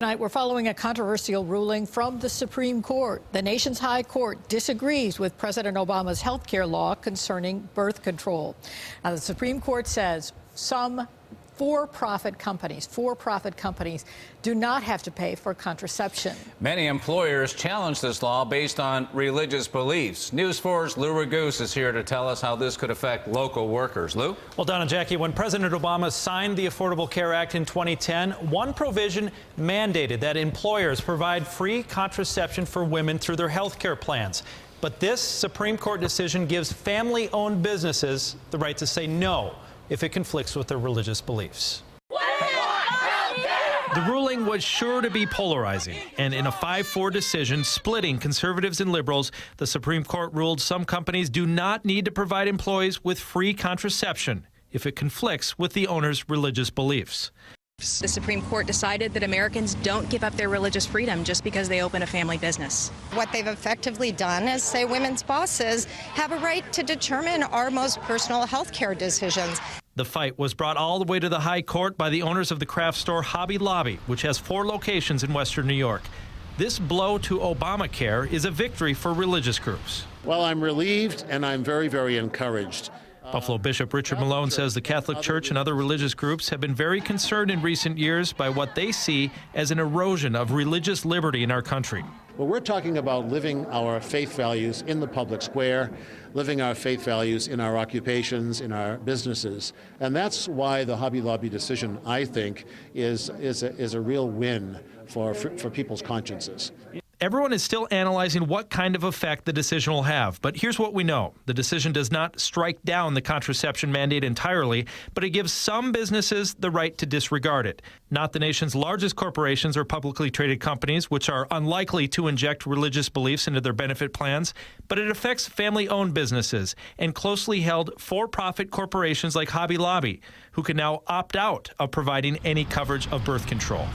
Tonight, we're following a controversial ruling from the Supreme Court. The nation's high court disagrees with President Obama's health care law concerning birth control. Now, the Supreme Court says some for-profit companies do not have to pay for contraception. Many employers challenge this law based on religious beliefs. News 4's Lou Raguse is here to tell us how this could affect local workers. Lou? Well, Don and Jackie, when President Obama signed the Affordable Care Act in 2010, one provision mandated that employers provide free contraception for women through their health care plans. But this Supreme Court decision gives family-owned businesses the right to say no if it conflicts with their religious beliefs. The ruling was sure to be polarizing, and in a 5-4 decision splitting conservatives and liberals, the Supreme Court ruled some companies do not need to provide employees with free contraception if it conflicts with the owner's religious beliefs. The Supreme Court decided that Americans don't give up their religious freedom just because they open a family business. What they've effectively done is say women's bosses have a right to determine our most personal health care decisions. The fight was brought all the way to the high court by the owners of the craft store Hobby Lobby, which has 4 locations in western New York. This blow to Obamacare is a victory for religious groups. Well, I'm relieved and I'm very, very encouraged. Buffalo Bishop Richard Malone says the Catholic Church and other religious groups have been very concerned in recent years by what they see as an erosion of religious liberty in our country. Well, we're talking about living our faith values in the public square, living our faith values in our occupations, in our businesses. And that's why the Hobby Lobby decision, I think, is a real win for people's consciences. Everyone is still analyzing what kind of effect the decision will have, but here's what we know. The decision does not strike down the contraception mandate entirely, but it gives some businesses the right to disregard it. Not the nation's largest corporations or publicly traded companies, which are unlikely to inject religious beliefs into their benefit plans, but it affects family-owned businesses and closely held for-profit corporations like Hobby Lobby, who can now opt out of providing any coverage of birth control.